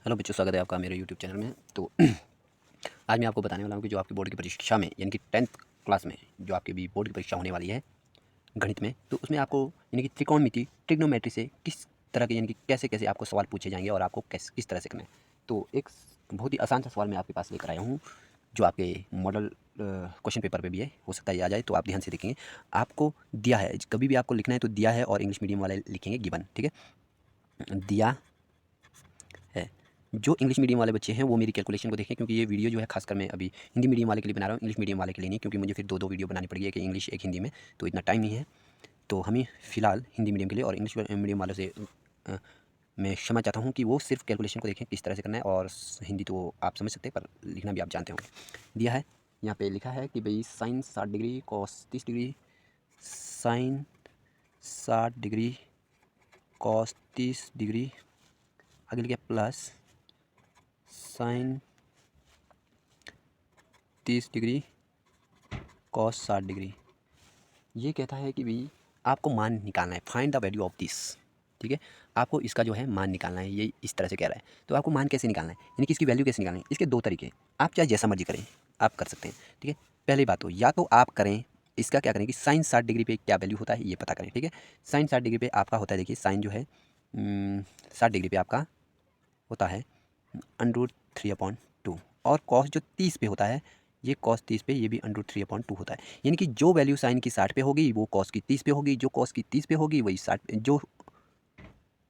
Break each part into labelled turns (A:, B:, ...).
A: Hello बच्चों, स्वागत है आपका मेरे यूट्यूब चैनल में। तो आज मैं आपको बताने वाला हूँ कि जो आपकी बोर्ड की परीक्षा में यानी कि 10th क्लास में जो आपकी भी बोर्ड की परीक्षा होने वाली है गणित में, तो उसमें आपको यानी कि त्रिकोणमिति ट्रिग्नोमेट्री से किस तरह के यानी कि कैसे कैसे आपको सवाल पूछे जाएंगे और आपको किस तरह से करना है। तो एक बहुत ही आसान सा सवाल मैं आपके पास लेकर आया हूँ जो आपके मॉडल क्वेश्चन पेपर पे भी है, हो सकता है ये आ जाए, तो आप ध्यान से देखेंगे। आपको दिया है, कभी भी आपको लिखना है तो दिया है और इंग्लिश मीडियम वाले लिखेंगे गिवन, ठीक है। दिया है। जो इंग्लिश मीडियम वाले बच्चे हैं वो मेरी कैलकुलेशन को देखें, क्योंकि ये वीडियो जो है खासकर मैं अभी हिंदी मीडियम वाले के लिए बना रहा हूँ, इंग्लिश मीडियम वाले के लिए नहीं, क्योंकि मुझे फिर दो वीडियो बनानी पड़ेगी, एक इंग्लिश एक हिंदी में, तो इतना टाइम नहीं है। तो हमें फ़िलहाल हिंदी मीडियम के लिए और इंग्लिश मीडियम वालों से मैं क्षमा चाहता हूँ कि वो सिर्फ कैलकुलेशन को देखें किस तरह से करना है, और हिंदी तो आप समझ सकते हैं पर लिखना भी आप जानते होंगे। दिया है, यहाँ पे लिखा है कि भाई sine 60 degree, cos 30 degree, sine 60 degree, cos 30 degree, आगे लिखा plus sine 30 degree, cos 60 degree. ये कहता है कि भाई आपको मान निकालना है, find the value of this, ठीक है। आपको इसका जो है मान निकालना है, ये इस तरह से कह रहा है। तो आपको मान कैसे निकालना है, यानी कि इसकी वैल्यू कैसे निकालनी है, इसके दो तरीके हैं। आप चाहे जैसा मर्जी करें, आप कर सकते हैं, ठीक है। पहली बात तो या तो आप करें, इसका क्या करें कि साइन 60 डिग्री पे क्या वैल्यू होता है ये पता करें, ठीक है। साइन 60 डिग्री पे आपका होता है, देखिए साइन जो है 60 डिग्री पे आपका होता है √3/2, और कॉस जो 30 पे होता है, ये कॉस 30 पे ये भी √3/2 होता है। यानी कि जो वैल्यू साइन की 60 पे होगी वो कॉस की 30 पे होगी, जो कॉस की 30 पे होगी वही 60, जो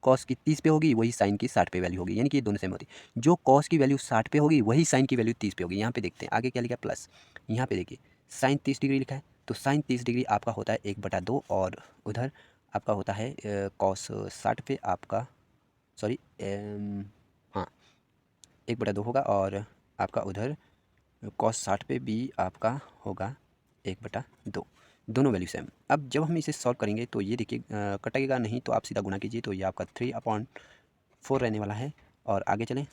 A: कॉस की 30 पे होगी वही साइन की 60 पे वैल्यू होगी, यानी कि ये दोनों सेम होती है। जो कॉस की वैल्यू 60 पे होगी वही साइन की वैल्यू 30 पे होगी। यहाँ पे देखते हैं आगे क्या लिखा है, प्लस। यहाँ पे देखिए साइन 30 डिग्री लिखा है, तो साइन 30 डिग्री आपका होता है 1/2, और उधर आपका होता है कॉस 60 पे आपका, सॉरी, हाँ 1/2 होगा, और आपका उधर कॉस 60 पे भी आपका होगा 1/2, दोनों वैल्यू सेम। अब जब हम इसे सॉल्व करेंगे तो ये देखिए कटेगा नहीं, तो आप सीधा गुना कीजिए, तो ये आपका 3/4 रहने वाला है। और आगे चलें,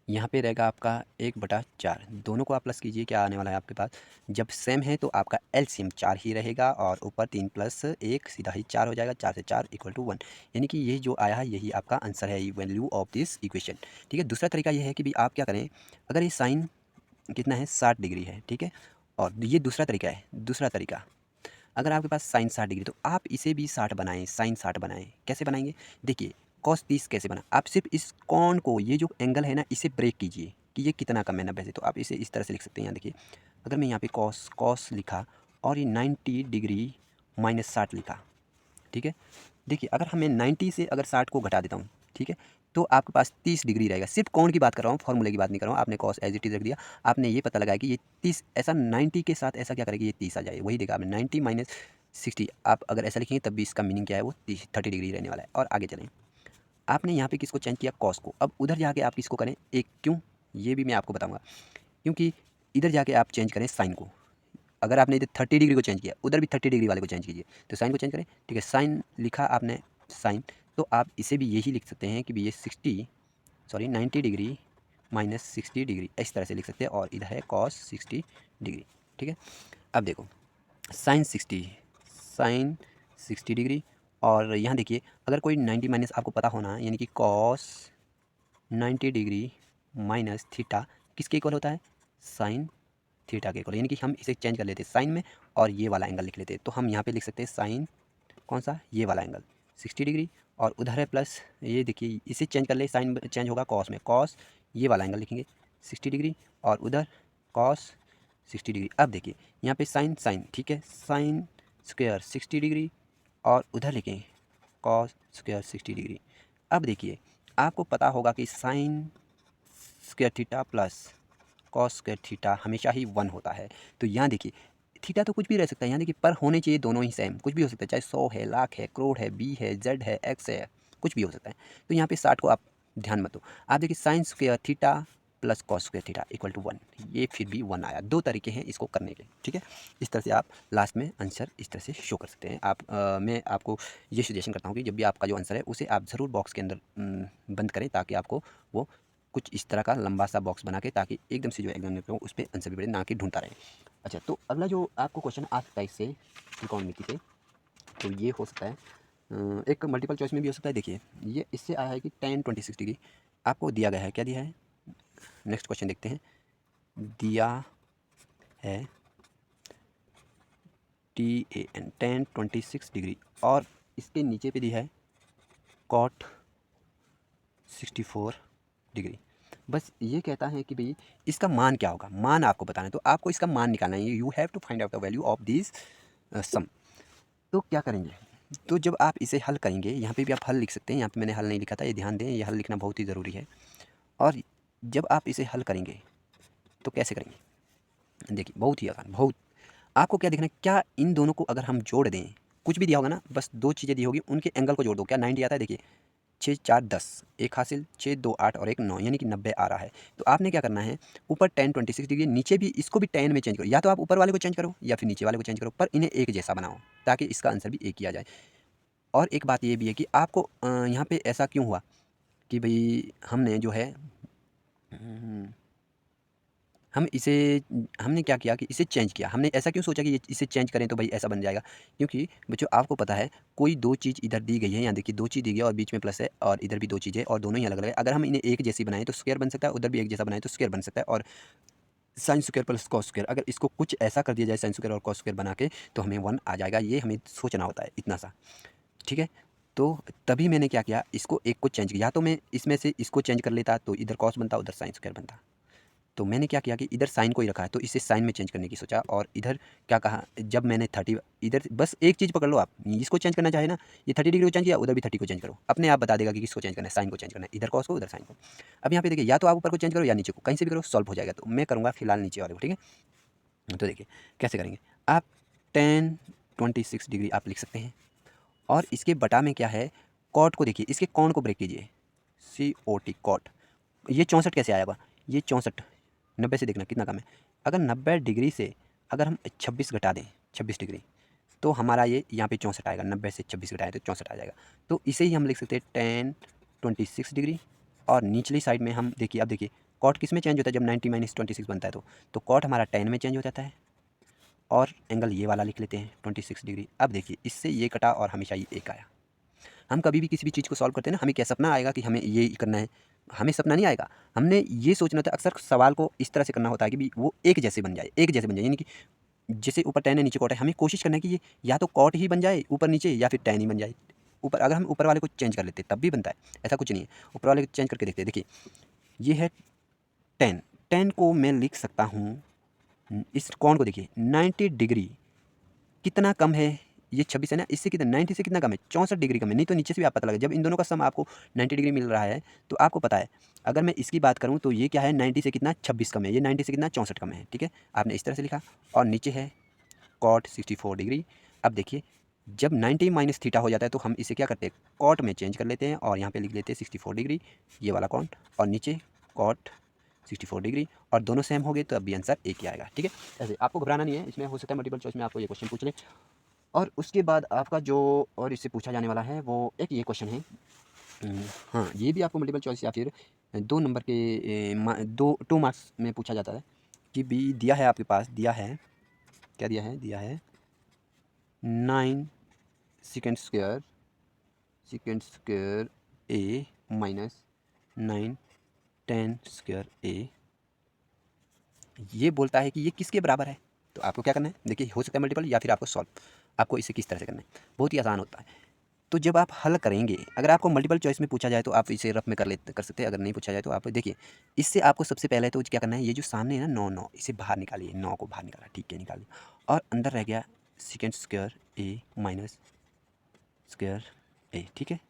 A: यहाँ पे रहेगा आपका 1/4, दोनों को आप प्लस कीजिए, क्या आने वाला है आपके पास। जब सेम है तो आपका एलसीएम 4 ही रहेगा, और ऊपर 3 + 1 सीधा ही 4 हो जाएगा, 4 से 4 = 1। यानी कि ये जो आया है यही आपका आंसर है, वैल्यू ऑफ दिस इक्वेशन, ठीक है। दूसरा तरीका ये है कि भी आप क्या करें, अगर ये साइन कितना है 60 डिग्री है, ठीक है। और ये दूसरा तरीका है, दूसरा तरीका, अगर आपके पास साइन 60 डिग्री तो आप इसे भी 60 बनाएं, साइन 60 बनाएं। कैसे बनाएंगे, देखिए कॉस 30 कैसे बना, आप सिर्फ इस कॉन को, ये जो एंगल है ना, इसे ब्रेक कीजिए कि ये कितना कम है 90 से, तो आप इसे इस तरह से लिख सकते हैं। यहाँ देखिए, अगर मैं यहाँ पे कॉस कॉस लिखा और ये 90 डिग्री -60 लिखा, ठीक है। देखिए अगर हमें 90 से अगर 60 को घटा देता हूँ, ठीक है, तो आपके पास 30 डिग्री रहेगा। सिर्फ कोण की बात कर रहा हूँ, फॉर्मूले की बात नहीं कर रहा हूँ। आपने कॉस एज इट इज रख दिया, आपने ये पता लगाया कि ये 30, ऐसा 90 के साथ ऐसा क्या करेगा, ये 30 आ जाए, वही देखा आपने 90 - 60। आप अगर ऐसा लिखेंगे तब भी इसका मीनिंग क्या है, वो 30 डिग्री रहने वाला है। और आगे चलें, आपने यहाँ पे किसको चेंज किया, कॉस को। अब उधर जाके आप किसको करें, एक, क्यों, ये भी मैं आपको बताऊँगा। क्योंकि इधर जाके आप चेंज करें साइन को। अगर आपने इधर 30 डिग्री को चेंज किया, उधर भी 30 डिग्री वाले को चेंज कीजिए, तो साइन को चेंज करें, ठीक है। साइन लिखा आपने, साइन, तो आप इसे भी यही लिख सकते हैं कि भी ये 90 डिग्री -60 डिग्री, इस तरह से लिख सकते हैं, और इधर है कॉस 60 डिग्री, ठीक है। अब देखो साइन 60 डिग्री, और यहाँ देखिए अगर कोई 90 माइनस आपको पता होना है, यानी कि कॉस 90 डिग्री माइनस थीटा किसके इक्वल होता है, साइन थीटा के इक्वल। यानी कि हम इसे चेंज कर लेते हैं साइन में, और ये वाला एंगल लिख लेते हैं, तो हम यहाँ पे लिख सकते हैं साइन, कौन सा, ये वाला एंगल 60 डिग्री, और उधर है प्लस, ये देखिए इसे चेंज कर ले, साइन चेंज होगा कॉस में, कॉस ये वाला एंगल लिखेंगे 60 डिग्री, और उधर कॉस 60 डिग्री। अब देखिए यहाँ पे साइन साइन, ठीक है, साइन स्क्वायर 60 डिग्री, और उधर लिखें कॉस स्क्वायर 60 डिग्री। अब देखिए आपको पता होगा कि sine square theta plus cos square theta हमेशा ही 1 होता है। तो यहाँ देखिए थीटा तो कुछ भी रह सकता है, यहाँ देखिए पर होने चाहिए दोनों ही सेम, कुछ भी हो सकता है, चाहे 100 है, लाख है, करोड़ है, बी है, जेड है, एक्स है, कुछ भी हो सकता है। तो यहाँ पे 60 को आप ध्यान मत दो। आप देखिए sine square theta plus cos square theta = 1, ये फिर भी 1 आया। दो तरीके हैं इसको करने के, ठीक है। इस तरह से आप लास्ट में आंसर इस तरह से शो कर सकते हैं। मैं आपको ये सजेशन करता हूँ कि जब भी आपका जो आंसर है उसे आप ज़रूर बॉक्स के अंदर बंद करें, ताकि आपको वो कुछ इस तरह का लंबा सा बॉक्स बना के, ताकि एकदम से जो एग्जाम हो उस पर आंसर भी बढ़े, ना कि ढूंढता रहे। अच्छा, तो अगला जो आपको क्वेश्चन आ सकता है इससे त्रिकोणमिति से, तो ये हो सकता है एक मल्टीपल चॉइस में भी हो सकता है। देखिए ये इससे आया है कि tan 26 डिग्री। आपको दिया गया है, क्या दिया है, नेक्स्ट क्वेश्चन देखते हैं। दिया है TAN 10-26 डिग्री और इसके नीचे पे दिया है कॉट 64 डिग्री। बस ये कहता है कि भाई इसका मान क्या होगा, मान आपको बताना है, तो आपको इसका मान निकालना है। You have to find out the value of this sum. तो क्या करेंगे, तो जब आप इसे हल करेंगे, यहाँ पे भी आप हल लिख सकते हैं, यहाँ पे मैंने हल नहीं लिखा था, ये ध्यान दें, ये हल लिखना बहुत ही ज़रूरी है। और जब आप इसे हल करेंगे तो कैसे करेंगे, देखिए बहुत ही आसान, बहुत आपको क्या देखना है, क्या इन दोनों को अगर हम जोड़ दें, कुछ भी दिया होगा ना, बस दो चीज़ें दी होगी, उनके एंगल को जोड़ दो। क्या 90 आता है, देखिए 6 4 10, एक हासिल, 6 2 8 और एक 9, यानी कि 90 आ रहा है। तो आपने क्या करना है, ऊपर 10-26 डिग्री, नीचे भी इसको भी 10 में चेंज करो, या तो आप ऊपर वाले को चेंज करो या फिर नीचे वाले को चेंज करो, पर इन्हें एक जैसा बनाओ ताकि इसका आंसर भी एक ही आ जाए। और एक बात ये भी है कि आपको यहाँ पे ऐसा क्यों हुआ कि भाई हमने जो है हम इसे हमने क्या किया कि इसे चेंज किया, हमने ऐसा क्यों सोचा कि ये इसे चेंज करें तो भाई ऐसा बन जाएगा, क्योंकि बच्चों आपको पता है कोई दो चीज़ इधर दी गई है, यहाँ देखिए दो चीज़ दी गई है और बीच में प्लस है और इधर भी दो चीज़ें और दोनों ही अलग अलग है। अगर हम इन्हें एक जैसी बनाएं तो स्क्वायर बन सकता है, उधर भी एक जैसा बनाएं तो स्क्वायर बन सकता है। और sine square plus cos square, अगर इसको कुछ ऐसा कर दिया जाए साइन स्क्वायर और कॉस स्क्वायर बना के तो हमें 1 आ जाएगा। ये हमें सोचना होता है इतना सा, ठीक है। तो तभी मैंने क्या किया, इसको एक को चेंज किया, तो मैं इसमें से इसको चेंज कर लेता तो इधर कॉस बनता, उधर साइन स्क्वायर बनता। तो मैंने क्या किया कि इधर साइन को ही रखा है तो इसे साइन में चेंज करने की सोचा। और इधर क्या कहा, जब मैंने 30 इधर बस एक चीज़ पकड़ लो, आप इसको चेंज करना चाहे ना, ये 30 डिग्री को चेंज किया, उधर भी 30 को चेंज करो, अपने आप बता देगा कि किसको चेंज करना है, साइन को चेंज करना है, इधर कॉस को उधर साइन को। अब यहाँ पे देखिए, या तो आप ऊपर को चेंज करो या नीचे को, कहीं से भी करो सॉल्व हो जाएगा। तो मैं करूँगा फिलहाल नीचे वाले को, ठीक है। तो देखिए कैसे करेंगे, आप 10-26 डिग्री आप लिख सकते हैं और इसके बटा में क्या है, कॉट को देखिए, इसके कौन को ब्रेक कीजिए, COT कॉट। ये 64 कैसे आएगा, ये 64 90 से देखना कितना कम है। अगर 90 डिग्री से अगर हम 26 घटा दें, 26 डिग्री, तो हमारा ये यहाँ पे 64 आएगा। 90 से 26 घटाएं तो 64 आ जाएगा। तो इसे ही हम लिख सकते हैं 10-26 डिग्री। और निचली साइड में हम देखिए, अब देखिए कॉट किस में चेंज होता है, जब 90 - 26 बनता है तो कॉट हमारा 10 में चेंज हो जाता है। और एंगल ये वाला लिख लेते हैं 26 डिग्री। अब देखिए इससे ये कटा और हमेशा ये एक आया। हम कभी भी किसी भी चीज़ को सॉल्व करते हैं ना, हमें क्या सपना आएगा कि हमें ये करना है, हमें सपना नहीं आएगा, हमने ये सोचना होता है। अक्सर सवाल को इस तरह से करना होता है कि भी वो एक जैसे बन जाए, एक जैसे बन जाए, यानी कि जैसे ऊपर 10 है नीचे कॉट है, हमें कोशिश करना है कि ये या तो कॉट ही बन जाए ऊपर नीचे या फिर 10 ही बन जाए ऊपर। अगर हम ऊपर वाले को चेंज कर लेते तब भी बनता है, ऐसा कुछ नहीं है। ऊपर वाले को चेंज करके देखते हैं, देखिए ये है 10, 10 को मैं लिख सकता हूँ, इस कौन को देखिए 90 डिग्री कितना कम है, ये 26 है ना, इससे कितना 90 से कितना कम है, 64 डिग्री कम है। नहीं तो नीचे से भी आप पता लगा, जब इन दोनों का सम आपको 90 डिग्री मिल रहा है तो आपको पता है, अगर मैं इसकी बात करूं तो ये क्या है, 90 से कितना 26 कम है, ये 90 से कितना 64 कम है, ठीक है। आपने इस तरह से लिखा और नीचे है कॉट 64 डिग्री। अब देखिए जब 90 माइनस थीटा हो जाता है तो हम इसे क्या करते हैं, कॉट में चेंज कर लेते हैं और यहाँ पे लिख लेते हैं 64 डिग्री, ये वाला कॉट, और नीचे कॉट 64 डिग्री, और दोनों सेम हो गए तो अब भी आंसर एक ही आएगा, ठीक है। ऐसे आपको घबराना नहीं है, इसमें हो सकता है मल्टीपल चॉइस में आपको ये क्वेश्चन पूछ ले। और उसके बाद आपका जो और इससे पूछा जाने वाला है वो एक ये क्वेश्चन है। हाँ, ये भी आपको मल्टीपल चॉइस या फिर 2 नंबर के 2 मार्क्स में पूछा जाता है कि भी दिया है आपके पास, दिया है क्या दिया है, दिया है 9 second square A minus 9 10 square A। ये बोलता है कि ये किसके बराबर है। तो आपको क्या करना है, देखिए हो सकता है मल्टीपल या फिर आपको सॉल्व, आपको इसे किस तरह से करना है, बहुत ही आसान होता है। तो जब आप हल करेंगे, अगर आपको मल्टीपल चॉइस में पूछा जाए तो आप इसे रफ में कर सकते हैं, अगर नहीं पूछा जाए तो आप देखिए इससे आपको सबसे पहले तो क्या करना है, ये जो सामने है ना 9 9 इसे बाहर निकालिए, 9 को बाहर निकाला, ठीक है निकालिए, और अंदर रह गया second square A minus square A, ठीक है।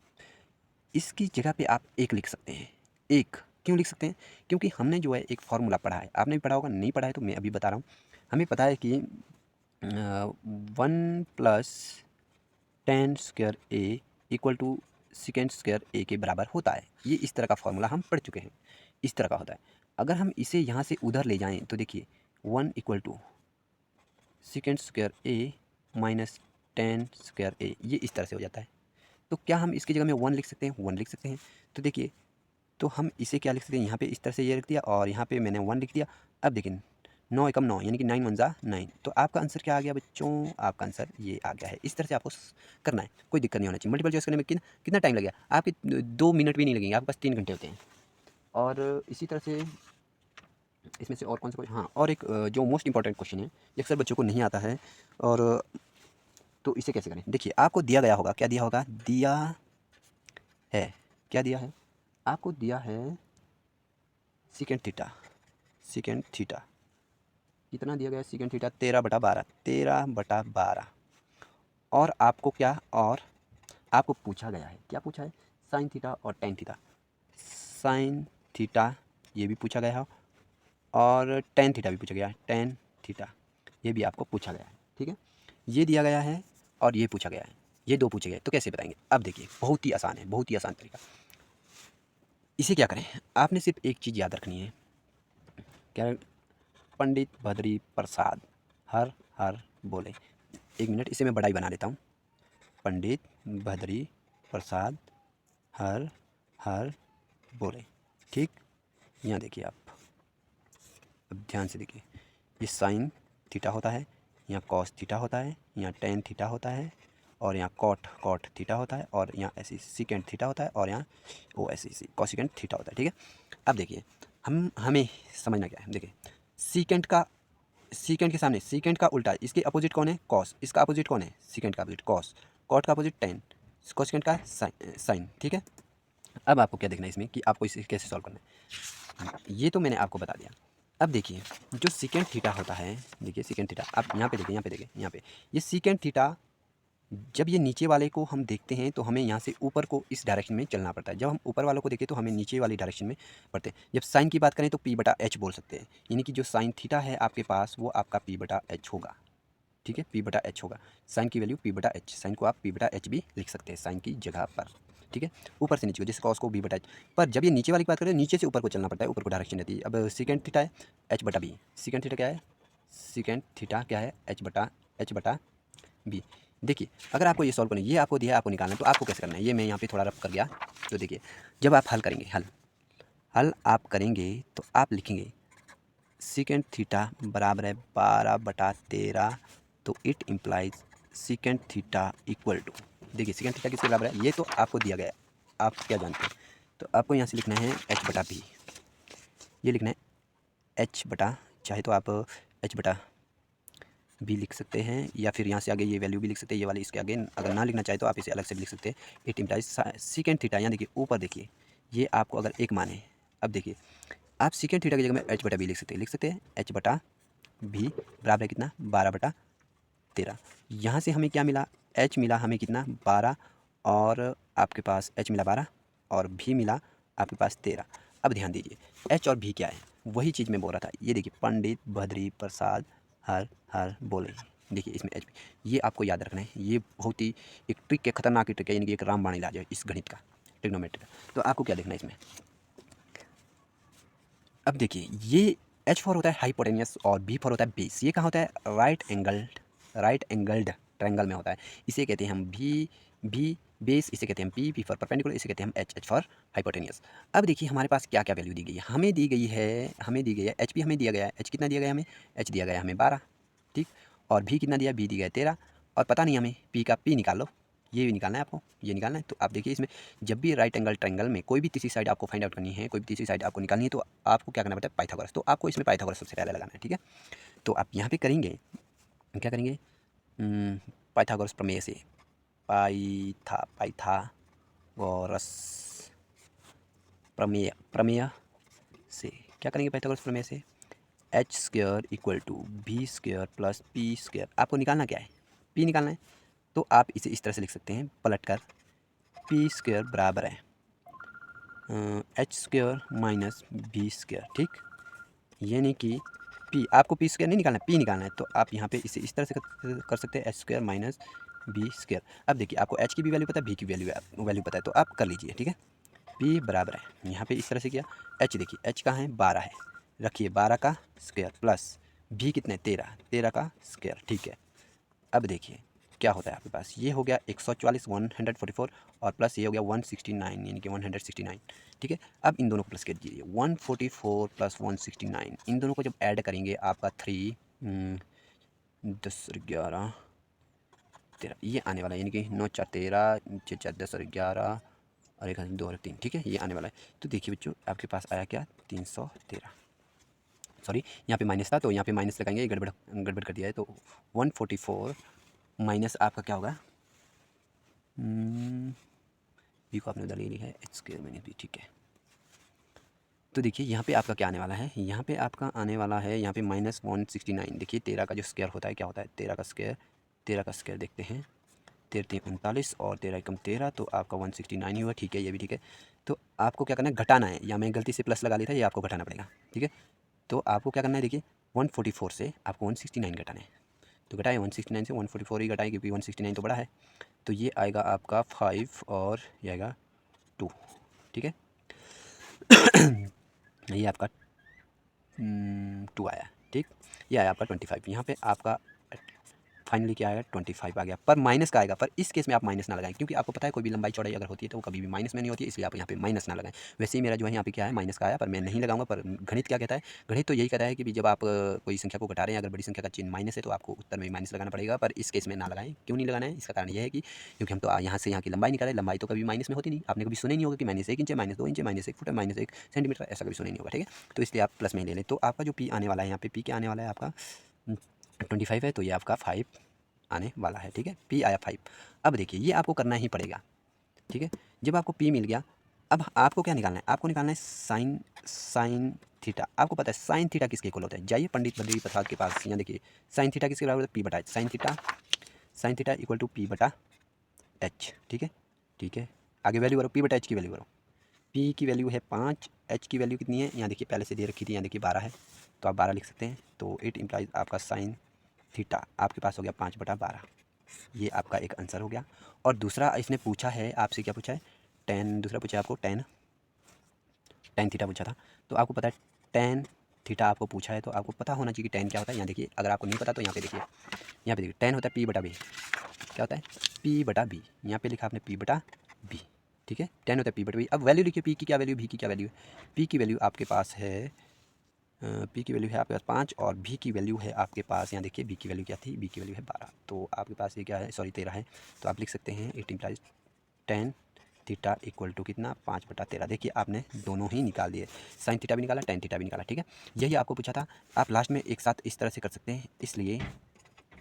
A: इसकी जगह पे आप एक लिख सकते हैं। एक क्यों लिख सकते हैं, क्योंकि हमने जो है एक फार्मूला पढ़ा है, आपने भी पढ़ा होगा, नहीं पढ़ा है तो मैं अभी बता रहा हूँ। हमें पता है कि 1 plus 10 square A equal to secant square A के बराबर होता है। ये इस तरह का फार्मूला हम पढ़ चुके हैं, इस तरह का होता है। अगर हम इसे यहाँ से उधर ले जाएं तो देखिए 1 equal to secant square A minus 10 square A, ये इस तरह से हो जाता है। तो क्या हम इसकी जगह में 1 लिख सकते हैं, 1 लिख सकते हैं। तो देखिए, तो हम इसे क्या लिख सकते हैं, यहाँ पे इस तरह से ये लिख दिया और यहाँ पे मैंने 1 लिख दिया। अब देखिए 9 एकम 9 यानी कि 9 1 9। तो आपका आंसर क्या आ गया बच्चों, आपका आंसर ये आ गया है। इस तरह से आपको करना है, कोई दिक्कत नहीं होना चाहिए। मल्टीपल चॉइस करने में कितना टाइम लगेगा, आपके 2 मिनट भी नहीं लगेंगे, आपके पास 3 घंटे होते हैं। और इसी तरह से इसमें से और कौन सा हाँ, और एक जो मोस्ट इंपॉर्टेंट क्वेश्चन है, ये अक्सर बच्चों को नहीं आता है, और तो इसे कैसे करें। देखिए आपको दिया गया होगा, क्या दिया होगा, दिया है, क्या दिया है, आपको दिया है सीकेंट थीटा, सीकेंट थीटा कितना दिया गया है, सीकेंट थीटा 13/12, 13/12, और आपको क्या, और आपको पूछा गया है, क्या पूछा है, साइन थीटा और टेन थीटा, साइन थीटा ये भी पूछा गया है, और टेन थीटा भी पूछा गया है, टेन थीटा ये भी आपको पूछा गया है, ठीक है, ये दिया गया है और ये पूछा गया है, ये दो पूछे गए, तो कैसे बताएंगे। अब देखिए बहुत ही आसान है, बहुत ही आसान तरीका। इसे क्या करें, आपने सिर्फ एक चीज़ याद रखनी है, क्या, पंडित भद्री प्रसाद हर हर बोले। एक मिनट, इसे मैं बड़ा ही बना देता हूँ, पंडित भद्री प्रसाद हर हर बोले, ठीक। यहाँ देखिए आप, अब ध्यान से देखिए, ये साइन थीटा होता है, यहाँ कॉस थीटा होता है, यहाँ टेन थीटा होता है, और यहाँ कॉट कॉट थीटा होता है, और यहाँ ऐसी सीकेंट थीटा होता है, और यहाँ वो ऐसी कॉसिकेंट थीटा होता है, ठीक है। अब देखिए हमें समझना क्या है, देखिए सीकेंट का, सीकेंट के सामने सीकेंट का उल्टा, इसके अपोजिट कौन है, कॉस, इसका अपोजिट कौन है, सीकेंट का अपोजिट कॉस, कॉट का अपोजिट टेन, कॉसिकेंट का साइन, ठीक है। अब आपको क्या देखना है इसमें, कि आपको इसे कैसे सॉल्व करना है, ये तो मैंने आपको बता दिया। अब देखिए जो सीकेंट थीटा होता है, देखिए सीकेंट थीटा, आप यहाँ पे देखिए, यहाँ पे देखिए, यहाँ पे ये सीकेंट थीटा, जब ये नीचे वाले को हम देखते हैं तो हमें यहाँ से ऊपर को इस डायरेक्शन में चलना पड़ता है, जब हम ऊपर वालों को देखें तो हमें नीचे वाली डायरेक्शन में पड़ते हैं। जब साइन की बात करें तो P/H बोल सकते हैं, यानी कि जो साइन थीटा है आपके पास वो आपका P/H होगा, ठीक है, P/H होगा, साइन की वैल्यू P/H, साइन को आप P/H भी लिख सकते हैं साइन की जगह पर, ठीक है, ऊपर से नीचे को, जैसे कॉस को B/H। पर जब ये नीचे वाली की बात करें, नीचे से ऊपर को चलना पड़ता है, ऊपर को डायरेक्शन रहती है। अब सीकेंट थीटा है H/B, सीकेंट थीटा क्या है, सीकेंट थीटा क्या है, H/B। देखिए अगर आपको ये सॉल्व करना है, ये आपको दिया है, आपको निकालना है, तो आपको कैसे करना है, ये मैं यहाँ पे थोड़ा रफ कर गया। तो देखिए जब आप हल करेंगे, हल आप करेंगे तो आप लिखेंगे सीकेंट थीटा बराबर है 12/13, तो it implies secant theta equal to, देखिए सीकेंट थीटा किसके बराबर है, ये तो आपको दिया गया है, आप क्या जानते हैं, तो आपको यहाँ से लिखना है H/B, ये लिखना है H/, चाहे तो आप H/B लिख सकते हैं, या फिर यहाँ से आगे ये वैल्यू भी लिख सकते हैं, ये वाली इसके आगे अगर ना लिखना चाहे तो आप इसे अलग से भी लिख सकते हैं। इट इम्प्लाइज सीकेंट थीटा, यहाँ देखिए ऊपर देखिए, ये आपको अगर एक माने, अब देखिए आप सीकेंट थीटा की जगह में H/B लिख सकते हैं, H/B बराबर है कितना, 12/13। यहाँ से हमें क्या मिला, H मिला हमें कितना, 12, और आपके पास H मिला 12, और भी मिला आपके पास 13। अब ध्यान दीजिए H और भी क्या है, वही चीज़ मैं बोल रहा था, ये देखिए पंडित भद्री प्रसाद हर हर बोले, देखिए इसमें H, ये आपको याद रखना है, ये बहुत ही एक ट्रिक है, खतरनाक ट्रिक है, यानी कि एक रामबाण इलाज है इस गणित का, ट्रिग्नोमेट्री का। तो आपको क्या देखना है इसमें, अब देखिए ये H फॉर होता है हाइपोटेनियस और B फॉर होता है बेस, ये कहाँ होता है, राइट एंगल्ड ट्रायंगल में होता है, इसे कहते हैं हम भी बेस, इसे कहते हैं हम P फॉर परपेंडिकुलर, इसे कहते हैं हम H फॉर हाइपोटेनियस। अब देखिए हमारे पास क्या क्या वैल्यू दी गई है, हमें दी गई है HP हमें दिया गया है, H कितना दिया गया है हमें, H दिया गया है हमें 12, ठीक, और भी कितना दिया, B दिया गया 13, और पता नहीं हमें P का P निकाल लो, ये भी निकालना है आपको, ये निकालना है। तो आप देखिए इसमें जब भी राइट एंगल ट्रायंगल में कोई भी तीसरी साइड आपको फाइंड आउट करनी है, कोई भी तीसरी साइड आपको निकालनी है, तो आपको क्या करना पड़ता है, पाइथागोरस, तो आपको इसमें पाइथागोरस सबसे पहले लगाना है, ठीक है। तो आप यहाँ पे करेंगे, क्या करेंगे, पाइथागोरस प्रमेय से, पाइथागोरस प्रमेय से क्या करेंगे, पाइथागोरस प्रमेय से H² = B² + P², आपको निकालना क्या है, P निकालना है। तो आप इसे इस तरह से लिख सकते हैं पलट कर, P² बराबर है H² - B², ठीक, यानी कि P, आपको P² नहीं निकालना है, P निकालना है, तो आप यहाँ पे इसे इस तरह से कर सकते हैं H² - B²। अब देखिए आपको H की भी वैल्यू पता है, B की वैल्यू पता है, तो आप कर लीजिए, ठीक है। P बराबर है, यहाँ पे इस तरह से किया, H देखिए H कहाँ है, 12 है, रखिए 12 का स्क्वायर प्लस B कितने, 13 का स्क्वायर, ठीक है। अब देखिए क्या होता है आपके पास, ये हो गया 144 144, और प्लस ये हो गया 169, यानी कि 169, ठीक है। अब इन दोनों को प्लस कर दीजिए, 144 + 169, इन दोनों को जब ऐड करेंगे आपका 10 और 11 13 ये आने वाला है, यानी कि 9 4 13 6 4 10 और 11 और 1 2 और 3, ठीक है, ये आने वाला है। तो देखिए बच्चों आपके पास आया क्या 313, सॉरी यहाँ पे माइनस था तो यहाँ पे माइनस लगाएंगे, ये गड़बड़ गड़बड़ कर दिया है। तो 144 माइनस आपका क्या होगा, बी को आपने उधर ले ली है, एच स्क्वायर माइनस बी, ठीक है। तो देखिए यहाँ पे आपका क्या आने वाला है, यहाँ पे आपका आने वाला है यहाँ पे -169। देखिए 13 का जो स्क्वायर होता है क्या होता है, 13 का स्क्वायर देखते हैं, 13 39 और 13 एकम 13, तो आपका 169 ही हुआ, ठीक है, ये भी ठीक है। तो आपको क्या करना है, घटाना है, या मैं गलती से प्लस लगा लिया था, ये आपको घटाना पड़ेगा, ठीक है। तो आपको क्या करना है, देखिए 144 से आपको 169 घटाना है। तो घटाए 169 से 144 ही घटाए, क्योंकि 169 तो बड़ा है। तो ये आएगा आपका 5 और ये आएगा 2, ठीक है। ये आपका 2 आया, ठीक। ये आया आपका 25, यहाँ पे आपका फाइनली क्या आएगा 25 आ गया, पर माइनस का आएगा। पर इस केस में आप माइनस ना लगाएं, क्योंकि आपको पता है कोई भी लंबाई चौड़ाई अगर होती है तो वो कभी भी माइनस में नहीं होती है, इसलिए आप यहाँ पे माइनस ना लगाएं। वैसे ही मेरा जो है यहाँ पे क्या है माइनस का आया, पर मैं नहीं लगाऊंगा। पर गणित क्या कहता है, गणित तो यही कहता है कि जब आप कोई संख्या को घटा रहे हैं, अगर बड़ी संख्या का चिन्ह माइनस है तो आपको उत्तर में माइनस लगाना पड़ेगा, पर इस केस में ना लगाएं। क्यों नहीं लगाना है, इसका कारण यह है कि क्योंकि हम तो यहाँ से यहाँ की लंबाई निकाले, लंबाई तो कभी माइनस में होती नहीं। आपने कभी सुना नहीं होगा कि -1 इंच, -2 इंच, -1 फुट, -1 सेंटीमीटर, ऐसा कभी सुना नहीं होगा, ठीक है। तो इसलिए आप प्लस में ले लें। तो आपका जो पी आने वाला है, यहाँ पे पी क्या आने वाला है आपका 25 है, तो ये आपका 5 आने वाला है, ठीक है। पी आया 5। अब देखिए ये आपको करना ही पड़ेगा, ठीक है। जब आपको पी मिल गया, अब आपको क्या निकालना है, आपको निकालना है साइन थीटा। आपको पता है साइन थीटा किसके इक्वल होता है, जाइए पंडित बद्री प्रसाद के पास, यहाँ देखिए साइन थीटा किसके बराबर होता है, पी बटा H. Sine theta equal to P बटा एच, ठीक है, ठीक है। आगे वैल्यू करो, पी बटा एच की वैल्यू करो। पी की वैल्यू है 5, एच की वैल्यू कितनी है, यहाँ देखिए पहले से दे रखी थी, यहाँ देखिए 12 है, तो आप 12 लिख सकते हैं। तो इट इम्प्लाइज आपका साइन थीटा आपके पास हो गया 5/12। ये आपका एक आंसर हो गया। और दूसरा इसने पूछा है आपसे, क्या पूछा है, टेन, दूसरा पूछा है आपको टेन थीटा पूछा था। तो आपको पता है टेन थीटा आपको पूछा है, तो आपको पता होना चाहिए कि टेन क्या होता है। यहाँ देखिए अगर आपको नहीं पता तो यहाँ पे देखिए टेन होता है पी बटा बी। क्या होता है, पी बटा बी, यहाँ पे लिखा आपने पी बटा बी, ठीक है। टेन होता है पी बटा बी। अब वैल्यू लिखिए, पी की क्या वैल्यू, भी की क्या वैल्यू है। पी की वैल्यू आपके पास है, पी की वैल्यू है आपके पास 5 और भी की वैल्यू है आपके पास, यहाँ देखिए बी की वैल्यू क्या थी, बी की वैल्यू है 12। तो आपके पास ये क्या है, सॉरी 13 है। तो आप लिख सकते हैं it implies tan theta equal to कितना, 5/13। देखिए आपने दोनों ही निकाल दिए, साइन थीटा भी निकाला, टेन थीटा भी निकाला, ठीक है। यही आपको पूछा था। आप लास्ट में एक साथ इस तरह से कर सकते हैं, इसलिए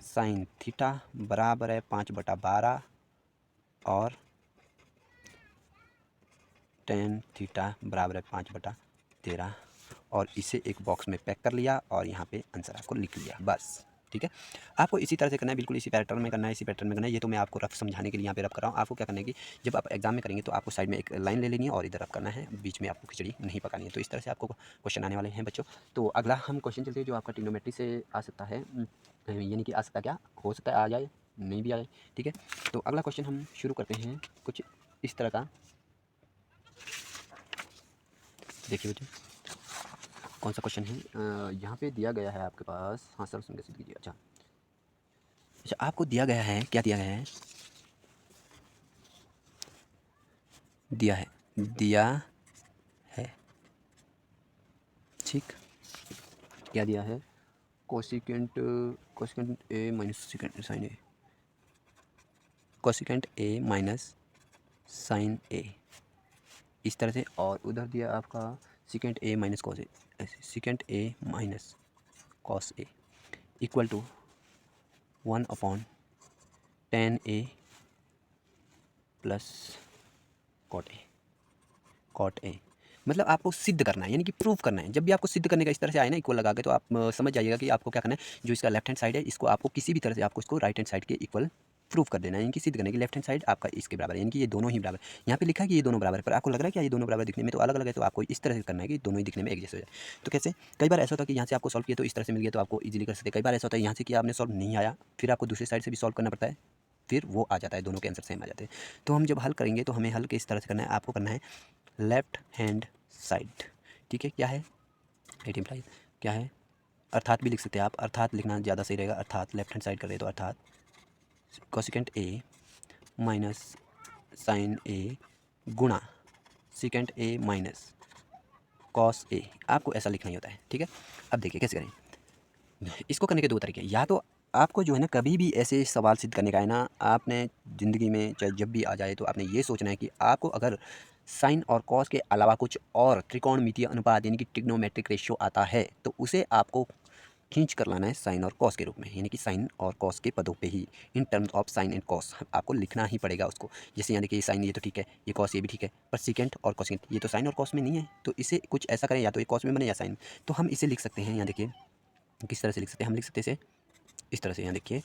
A: साइन थीटा बराबर है 5/12 और टेन थीटा बराबर है 5/13, और इसे एक बॉक्स में पैक कर लिया और यहाँ पे आंसर आपको लिख लिया, बस, ठीक है। आपको इसी तरह से करना है, बिल्कुल इसी पैटर्न में करना है, इसी पैटर्न में करना है। ये तो मैं आपको रफ समझाने के लिए यहाँ पे रफ कर रहा हूँ। आपको क्या करना है कि जब आप एग्जाम में करेंगे तो आपको साइड में एक लाइन ले लेनी है और इधर रफ करना है, बीच में आपको खिचड़ी नहीं पकानी है। तो इस तरह से आपको क्वेश्चन आने वाले हैं बच्चों। तो अगला हम क्वेश्चन चलते हैं जो आपका ट्रिग्नोमेट्री से आ सकता है, यानी कि आ सकता क्या, हो सकता है आ जाए, नहीं भी आ जाए, ठीक है। तो अगला क्वेश्चन हम शुरू करते हैं कुछ इस तरह का। देखिए बच्चों कौन सा क्वेश्चन है, यहाँ पे दिया गया है आपके पास, हाँ सर सुन के सीख लीजिए। अच्छा अच्छा, आपको दिया गया है, क्या दिया गया है, दिया है, ठीक, क्या दिया है, cosecant A minus second sine A, cosecant A minus sine A, इस तरह से। और उधर दिया आपका secant A minus cos A, ऐसे secant A minus cos A equal to 1/10 A plus cot A. मतलब आपको सिद्ध करना है, यानी कि प्रूफ करना है। जब भी आपको सिद्ध करने का इस तरह से आए ना इक्वल लगा के, तो आप समझ जाइएगा कि आपको क्या करना है, जो इसका लेफ्ट हैंड साइड है इसको आपको किसी भी तरह से आपको इसको राइट हैंड साइड के इक्वल प्रूफ कर देना है, यानी कि सिद्ध करने की लेफ्ट हैंड साइड आपका इसके बराबर है, यानी कि ये दोनों ही बराबर। यहाँ पे लिखा है कि ये दोनों बराबर है, पर आपको लग रहा है कि ये दोनों बराबर दिखने में तो अलग अलग है, तो आपको इस तरह से करना है कि दोनों ही दिखने में एक जैसे हो जाए। तो कैसे, कई बार ऐसा होता है कि यहाँ से आपको सॉल्व किया तो इस तरह से मिल गया, तो आपको इजीली कर सकते हैं। कई बार ऐसा होता है यहाँ से किया आपने सॉल्व नहीं आया, फिर आपको दूसरी साइड से भी सॉल्व करना पड़ता है, फिर वो आ जाता है, दोनों के आंसर सेम आ जाते हैं। तो हम जब हल करेंगे तो हमें हल किस तरह से करना है, आपको करना है लेफ्ट हैंड साइड, ठीक है। क्या है, इट इम्प्लाइज क्या है, अर्थात भी लिख सकते हैं आप, अर्थात लिखना ज़्यादा सही रहेगा। अर्थात लेफ्ट हैंड साइड करें तो अर्थात कोसिकेंट ए माइनस साइन ए गुणा सिकेंट ए माइनस कॉस ए, आपको ऐसा लिखना ही होता है, ठीक है। अब देखिए कैसे करें, इसको करने के दो तरीके हैं। या तो आपको जो है ना कभी भी ऐसे सवाल सिद्ध करने का है ना, आपने ज़िंदगी में चाहे जब भी आ जाए तो आपने ये सोचना है कि आपको अगर साइन और कॉस के अलावा कुछ और त्रिकोणमितीय अनुपात यानी कि ट्रिग्नोमेट्रिक रेशियो आता है तो उसे आपको खींच कर लाना है साइन और कॉस के रूप में, यानी कि साइन और कॉस के पदों पे ही, in terms of sine and cos आपको लिखना ही पड़ेगा उसको। जैसे यहाँ देखिए साइन ये तो ठीक है, ये कॉस ये भी ठीक है, पर सीकेंट और कॉसेकेंट ये तो साइन और कॉस में नहीं है, तो इसे कुछ ऐसा करें या तो ये कॉस में बने या साइन। तो हम इसे लिख सकते हैं, यहाँ देखिए किस तरह से लिख सकते हैं, हम लिख सकते हैं इसे इस तरह से। यहाँ देखिए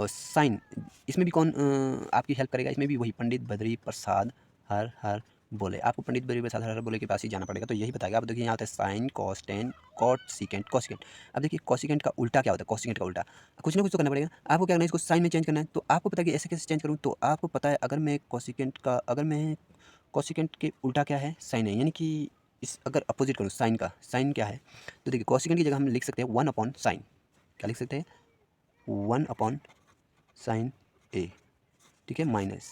A: साइन, इसमें भी कौन आपकी हेल्प करेगा, इसमें भी वही पंडित बद्री प्रसाद हर हर बोले। आपको पंडित बद्री प्रसाद हर हर बोले के पास ही जाना पड़ेगा, तो यही बताएगा। आप देखिए यहाँ होता है sine cos tan cot secant cosecant. अब देखिए कॉसिकेंट का उल्टा क्या होता है, कॉसिकेंट का उल्टा कुछ ना कुछ तो करना पड़ेगा। आपको क्या करना है, इसको साइन में चेंज करना है। तो आपको पता है कि ऐसे कैसे चेंज करूँ, तो आपको पता है अगर मैं कॉसिकेंट के उल्टा क्या है, साइन है, यानी कि इस अगर अपोजिट करूँ साइन का, साइन क्या है, तो देखिए कॉसिकेंट की जगह हम लिख सकते हैं 1/साइन। क्या लिख सकते हैं, 1/साइन ए, ठीक है, माइनस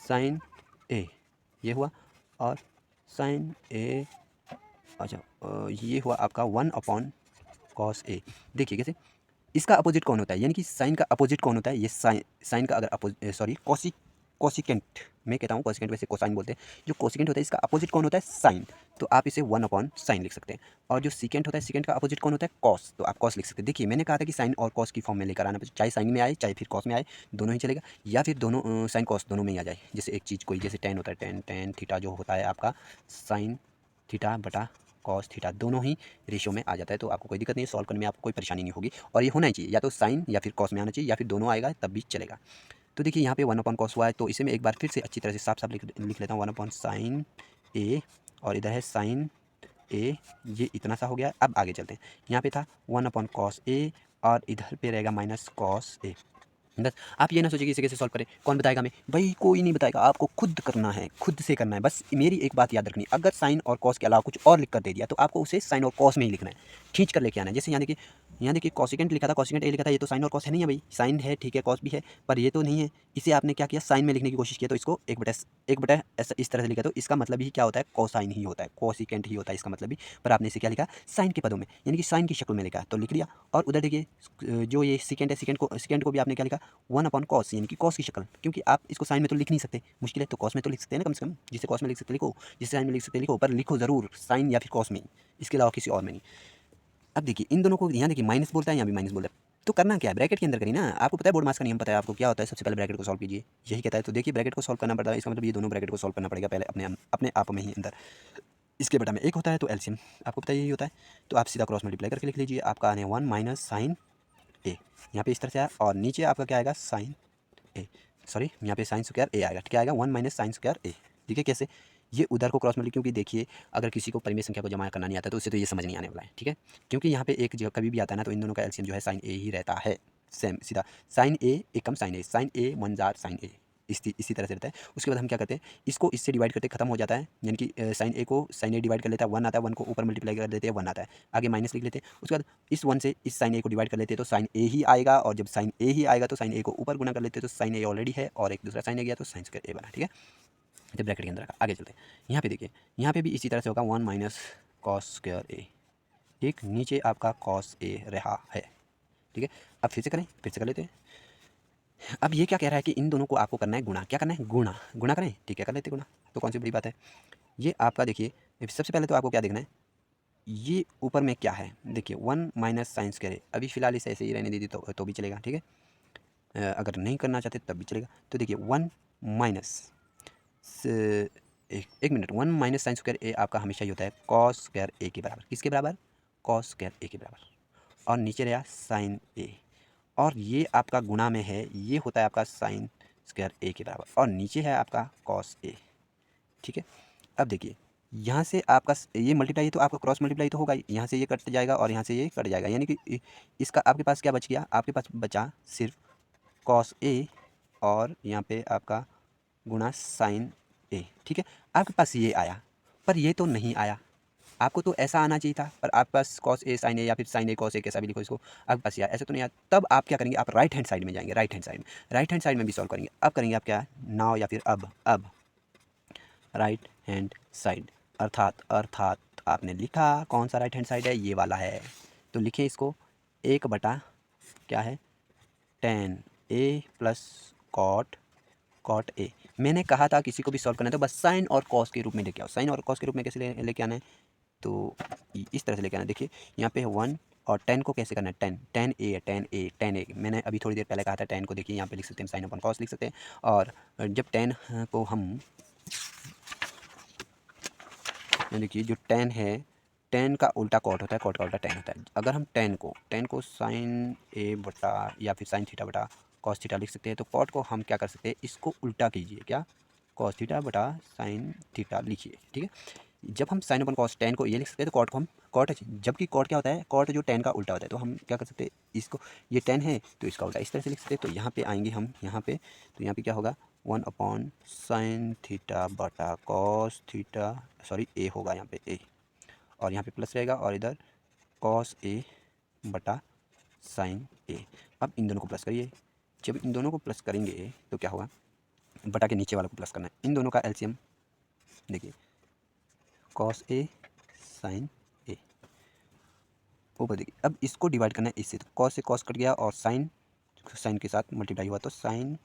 A: साइन ए, ये हुआ, और साइन ए, अच्छा ये हुआ आपका 1/कॉस ए। देखिए कैसे, इसका अपोजिट कौन होता है, यानी कि साइन का अपोजिट कौन होता है, ये साइन का अगर सॉरी कोसिकेंट, मैं कहता हूँ कोसिकेंट, वैसे कोसाइन बोलते हैं। जो कोसिकेंट होता है इसका अपोजिट कौन होता है, साइन, तो आप इसे 1/साइन लिख सकते हैं। और जो सीकेंट होता है, सीकेंट का अपोजिट कौन होता है, कॉस, तो आप कॉस लिख सकते हैं। देखिए मैंने कहा था कि साइन और कॉस की फॉर्म में लेकर आना, चाहे साइन में आए चाहे फिर कॉस में आए, दोनों ही चलेगा, या फिर दोनों साइन कॉस दोनों में ही आ जाए। जैसे एक चीज़ कोई, जैसे टेन होता है, टेन टेन थीटा जो होता है आपका साइन थीटा बटा कॉस थीटा, दोनों ही रेशियो में आ जाता है, तो आपको कोई दिक्कत नहीं है, सॉल्व करने में आपको कोई परेशानी नहीं होगी। और ये होना ही चाहिए, या तो साइन या फिर कॉस में आना चाहिए, या फिर दोनों आएगा तब भी चलेगा। तो देखिए यहाँ पे 1/कॉस हुआ है, तो इसे मैं एक बार फिर से अच्छी तरह से साफ साफ लिख लेता हूँ, 1/साइन ए, और इधर है साइन ए, ये इतना सा हो गया। अब आगे चलते हैं, यहाँ पे था 1/कॉस ए, और इधर पे रहेगा माइनस कॉस ए। बस आप ये ना सोचिए कि इसे कैसे सॉल्व करें, कौन बताएगा हमें, भाई कोई नहीं बताएगा, आपको खुद करना है, खुद से करना है। बस मेरी एक बात याद रखनी, अगर साइन और कॉस के अलावा कुछ और लिख कर दे दिया तो आपको उसे साइन और कॉस में ही लिखना है, खींच कर लेके आना है। जैसे यहाँ देखिए कॉसिकेंट लिखा था, कॉसिकेंट ए लिखा था, ये तो साइन और कॉस है नहीं है भाई, साइन है ठीक है, कॉस भी है, पर ये तो नहीं है। इसे आपने क्या किया, साइन में लिखने की कोशिश किया, तो इसको एक बटा ऐसा इस तरह से लिखा, तो इसका मतलब ही क्या होता है, कोसाइन ही होता है, कॉसिकेंट ही होता है इसका मतलब भी। पर आपने इसे क्या लिखा, साइन के पदों में, यानी कि साइन की शक्ल में लिखा, तो लिख लिया। और उधर देखिए जो ये सेकेंड है, सेकेंड को भी आपने क्या लिखा, 1/कॉस, यानी कि कॉस की शक्ल, क्योंकि आप इसको साइन में तो लिख नहीं सकते, मुश्किल है, तो कॉस में तो लिख सकते हैं ना कम से कम। जिसे कॉस में लिख सकते लिखो, जिसे साइन में लिख सकते लिखो, पर लिखो ज़रूर साइन या फिर कॉस में ही, इसके अलावा किसी और में नहीं। अब देखिए इन दोनों को, यहाँ देखिए माइनस बोलता है, यहाँ भी माइनस बोलता है, तो करना क्या है, ब्रैकेट के अंदर करिए ना। आपको पता है बोर्ड मास का नियम पता है आपको, क्या होता है, सबसे पहले ब्रैकेट को सॉल्व कीजिए, यही कहता है। तो देखिए ब्रैकेट को सॉल्व करना पड़ता है, इसका मतलब ये दोनों ब्रैकेट को सॉल्व करना पड़ेगा पहले अपने आप में ही अंदर। इसके बटा में एक होता है, तो एलसीएम आपको पता है यही होता है, तो आप सीधा क्रॉस मल्टीप्लाई करके लिख लीजिए। आपका आने 1 - साइन ए, यहाँ पे इस तरह से आया, और नीचे आपका क्या आएगा, साइन ए, सॉरी यहाँ पे साइन स्क्वायर ए आएगा, क्या आएगा, 1 - साइन स्क्वायर ए। देखिए कैसे, ये उधर को क्रॉस मल्टी, क्योंकि देखिए अगर किसी को परिमेय संख्या को जमा करना नहीं आता तो उससे तो ये समझ नहीं आने वाला है, ठीक है। क्योंकि यहाँ पे एक जगह कभी भी आता है ना, तो इन दोनों का एलसीएम जो है साइन ए ही रहता है, सेम सीधा साइन ए एकम साइन ए, साइन ए 1 जार साइन ए, इसी तरह से रहता है। उसके बाद हम क्या करते हैं, इसको इससे डिवाइड करते खत्म हो जाता है, यानी कि साइन ए को साइन ए डिवाइड कर लेता है, 1 आता है, 1 को ऊपर मल्टीप्लाई कर देते हैं, 1 आता है, आगे माइनस लिख लेते हैं। उसके बाद इस 1 से इस साइन ए को डिवाइड कर लेते हैं, तो साइन ए ही आएगा, और जब साइन ए ही आएगा तो साइन ए को ऊपर गुना कर लेते हैं, तो साइन ए ऑलरेडी है, और एक दूसरा साइन ए गया तो साइन स्क्वायर ए बना, ठीक है। जब ब्रैकेट के अंदर रखा, आगे चलते हैं। यहाँ पे देखिए, यहाँ पे भी इसी तरह से होगा 1 - कॉस स्क्वायर ए, ठीक, नीचे आपका कॉस ए रहा है, ठीक है। अब फिर से करें, फिर से कर लेते हैं। अब ये क्या कह रहा है कि इन दोनों को आपको करना है गुणा, क्या करना है, गुणा, गुणा करें, ठीक है, कर लेते हैं गुणा, तो कौन सी बड़ी बात है। ये आपका देखिए, सबसे पहले तो आपको क्या देखना है, ये ऊपर में क्या है, देखिए 1 - साइन स्क्वायर ए, अभी फिलहाल इसे ऐसे ही रहने दीजिए तो भी चलेगा, ठीक है। अगर नहीं करना चाहते तब भी चलेगा। तो देखिए 1 माइनस एक मिनट, 1 - साइन स्क्वायर ए आपका हमेशा ही होता है कॉस स्क्वायर ए के बराबर, किसके बराबर, कॉस स्क्वायर ए के बराबर, और नीचे रहा साइन ए, और ये आपका गुणा में है, ये होता है आपका साइन स्क्वायर ए के बराबर, और नीचे है आपका कॉस ए, ठीक है। अब देखिए यहाँ से आपका ये मल्टीप्लाई है, तो आपका क्रॉस मल्टीप्लाई तो होगा ही, यहाँ से ये कट जाएगा और यहाँ से ये कट जाएगा, यानी कि इसका आपके पास क्या बच गया, आपके पास बचा सिर्फ कॉस ए, और यहाँ पे आपका गुणा साइन ए, ठीक है। आपके पास ये आया, पर ये तो नहीं आया, आपको तो ऐसा आना चाहिए था, पर आपके पास कॉस ए साइन ए, या फिर साइन ए कॉस ए, कैसा भी लिखो इसको, आपके पास ये ऐसा तो नहीं आया। तब आप क्या करेंगे, आप राइट हैंड साइड में जाएंगे, राइट हैंड साइड में भी सॉल्व करेंगे। अब करेंगे आप क्या, नाउ या फिर अब राइट हैंड साइड, अर्थात आपने लिखा कौन सा राइट हैंड साइड है, ये वाला है, तो लिखें इसको 1 बटा क्या है, tan a plus cot A. मैंने कहा था किसी को भी सॉल्व करना है तो बस साइन और कॉस के रूप में लेके आओ। साइन और कॉस के रूप में कैसे लेके आना है, तो इस तरह से लेके आना है। देखिए यहाँ पे 1 और 10 को कैसे करना है, tan a है, tan a मैंने अभी थोड़ी देर पहले कहा था। 10 को देखिए यहाँ पे लिख सकते हैं साइन अपन कॉस लिख सकते हैं। और जब 10 को हम देखिए जो 10 है, 10 का उल्टा कॉट होता है, कॉट का उल्टा 10 होता है। अगर हम 10 को साइन ए बटा या फिर साइन थीटा बटा कॉस थीटा लिख सकते हैं, तो कॉट को हम क्या कर सकते हैं, इसको उल्टा कीजिए, क्या कॉस थीटा बटा साइन थीटा लिखिए, ठीक है। जब हम साइन अपन कॉस 10 को ये लिख सकते हैं तो कॉट को हम कॉट, जबकि कॉट क्या होता है, कॉट जो 10 का उल्टा होता है। तो हम क्या कर सकते हैं, इसको ये 10 है तो इसका उल्टा इस तरह से लिख सकते हैं। तो यहाँ पे आएंगे हम यहाँ पे, तो यहाँ पे क्या होगा 1 अपॉन साइन थीटा बटा कॉस थीटा, सॉरी ए होगा यहाँ पे ए, और यहाँ पे प्लस रहेगा और इधर कॉस ए बटा साइन ए। अब इन दोनों को प्लस करिए। जब इन दोनों को प्लस करेंगे तो क्या होगा, बटा के नीचे वाले को प्लस करना है। इन दोनों का एलसीएम देखिए, कॉस ए साइन ए ऊपर देखिए। अब इसको डिवाइड करना है इससे, तो कॉस से कॉस कट गया और साइन के साथ मल्टीप्लाई हुआ तो साइन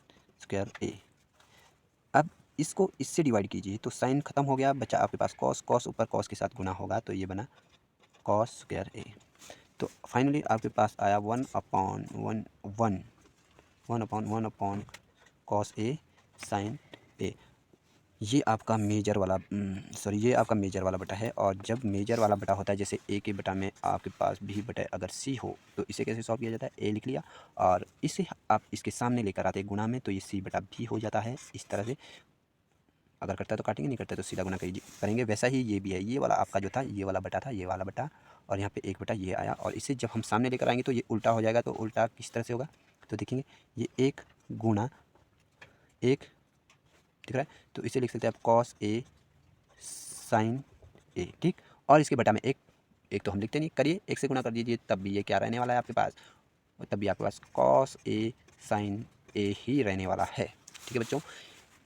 A: स्क्वायर ए। अब इसको इससे डिवाइड कीजिए तो साइन खत्म हो गया, बचा आपके पास कॉस, कॉस ऊपर कॉस के साथ गुना होगा तो ये बना कॉस स्क्वायर ए। तो फाइनली आपके पास आया 1 अपॉन कॉस ए साइन ए। ये आपका मेजर वाला ये आपका मेजर वाला बटा है। और जब मेजर वाला बटा होता है, जैसे ए के बटा में आपके पास भी बटा अगर सी हो, तो इसे कैसे सॉल्व किया जाता है, ए लिख लिया और इसे आप इसके सामने लेकर आते गुणा में, तो ये सी बटा भी हो जाता है इस तरह से। अगर करता है तो काटेंगे, नहीं करता है तो सीधा गुना करेंगे। वैसा ही ये भी है, ये वाला आपका जो था ये वाला बटा था, ये वाला बटा, और यहाँ पे एक बटा ये आया, और इसे जब हम सामने लेकर आएंगे तो ये उल्टा हो जाएगा। तो उल्टा किस तरह से होगा, तो देखेंगे ये एक गुना एक दिख रहा है, तो इसे लिख सकते हैं आप कॉस ए साइन ए, ठीक। और इसके बटा में एक तो हम लिखते नहीं, करिए एक से गुना कर दीजिए, तब भी ये क्या रहने वाला है आपके पास, और तब भी आपके पास कॉस ए साइन ए ही रहने वाला है, ठीक है बच्चों।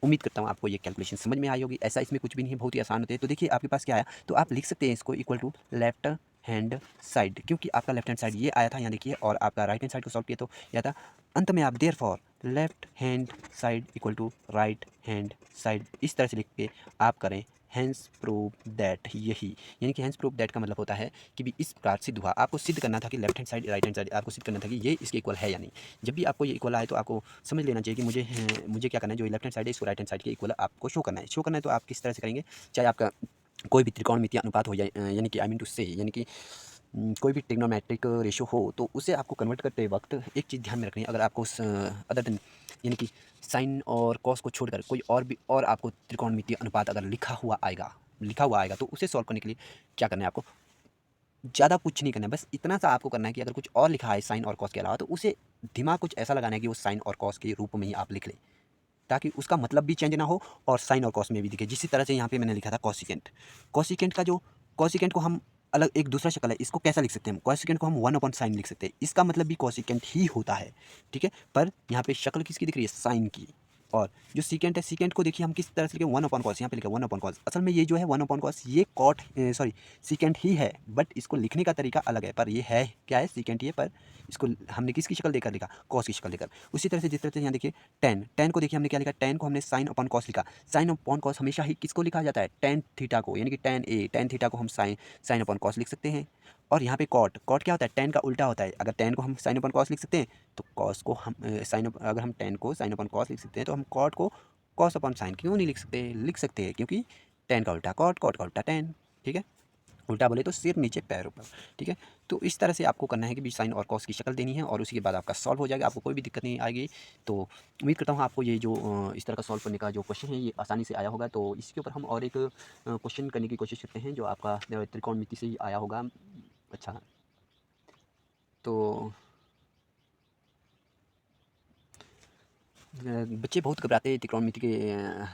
A: उम्मीद करता हूँ आपको ये कैलकुलेशन समझ में आई होगी। ऐसा इसमें कुछ भी नहीं है, बहुत ही आसान होते हैं। तो देखिए आपके पास क्या आया, तो आप लिख सकते हैं इसको equal to left hand side, क्योंकि आपका लेफ्ट हैंड साइड ये आया था यहाँ देखिए, और आपका राइट हैंड साइड को सॉल्व किया तो यह था। अंत में आप therefore left hand side equal to right hand side इस तरह से लिख के आप करें हैंस प्रूव दैट। यही यानी कि हैंस प्रूव दैट का मतलब होता है कि भी इस प्रकार सिद्ध हुआ। आपको सिद्ध करना था कि left hand side right hand side, आपको सिद्ध करना था कि ये इसके इक्वल है या नहीं। जब भी आपको ये इक्वल आए तो आपको समझ लेना चाहिए कि मुझे क्या करना है, जो लेफ्ट हैंड साइड है इसको राइट हैंड साइड के इक्वल आपको शो करना है। शो करना है तो आप किस तरह से करेंगे, चाहे आपका कोई भी त्रिकोणमितीय अनुपात हो जाए, यानी कि आई मीन टू से, यानी कि कोई भी ट्रिग्नोमेट्रिक रेशियो हो, तो उसे आपको कन्वर्ट करते वक्त एक चीज़ ध्यान में रखनी है। अगर आपको अदर देन यानी कि साइन और कॉस को छोड़कर कोई और भी और आपको त्रिकोणमितीय अनुपात अगर लिखा हुआ आएगा तो उसे सॉल्व करने के लिए क्या करना है, आपको ज़्यादा कुछ नहीं करना है। बस इतना सा आपको करना है कि अगर कुछ और लिखा है साइन और कॉस के अलावा, तो उसे दिमाग कुछ ऐसा लगाना है कि वो साइन और कॉस के रूप में ही आप लिख लें, ताकि उसका मतलब भी चेंज ना हो और साइन और कॉस में भी दिखे। जिस तरह से यहाँ पे मैंने लिखा था कॉसिकेंट, कॉसिकेंट को हम अलग एक दूसरा शक्ल है, इसको कैसा लिख सकते हैं, कॉसिकेंट को हम 1 अपॉन साइन लिख सकते हैं। इसका मतलब भी कॉसिकेंट ही होता है, ठीक है। पर यहाँ पे शक्ल किसकी दिख रही है, साइन की। और जो सीकेंट है, सीकेंट को देखिए हम किस तरह से लिखे, 1 अपॉन कॉस, यहाँ पे लिखा 1 अपॉन कॉस। असल में ये जो है 1 अपॉन कॉस ये सीकेंट ही है, बट इसको लिखने का तरीका अलग है। पर ये है क्या है, सीकेंट ही है, पर इसको हमने किसकी शक्ल देकर लिखा, कॉस की शक्ल देकर। उसी तरह से जिस तरह से यहाँ देखिए टेन को देखिए हमने क्या लिखा, टेन को हमने साइन अपॉन कॉस लिखा। साइन अपॉन कॉस हमेशा ही किसको लिखा जाता है, टेन थीटा को, यानी कि टेन थीटा को हम साइन अपॉन कॉस लिख सकते हैं। और यहाँ पे कॉट क्या होता है, टेन का उल्टा होता है। अगर टेन को हम साइन अपॉन कॉस लिख सकते हैं तो कॉस को हम अगर हम टेन को साइन अपॉन कॉस लिख सकते हैं तो हम कॉट को कॉस अपॉन साइन क्यों नहीं लिख सकते हैं, क्योंकि टेन का उल्टा कॉट, कॉट का उल्टा टेन, ठीक है। उल्टा बोले तो सिर नीचे पैर ऊपर, ठीक है। तो इस तरह से आपको करना है कि भी साइन और कॉस की शक्ल देनी है, और उसी के बाद आपका सॉल्व हो जाएगा, आपको कोई भी दिक्कत नहीं आएगी। तो उम्मीद करता हूँ आपको ये जो इस तरह का सॉल्व करने का जो क्वेश्चन है ये आसानी से आया होगा। तो इसके ऊपर हम और एक क्वेश्चन करने की कोशिश करते हैं जो आपका त्रिकोणमिति से ही आया होगा। अच्छा, तो बच्चे बहुत घबराते हैं त्रिकोणमिति के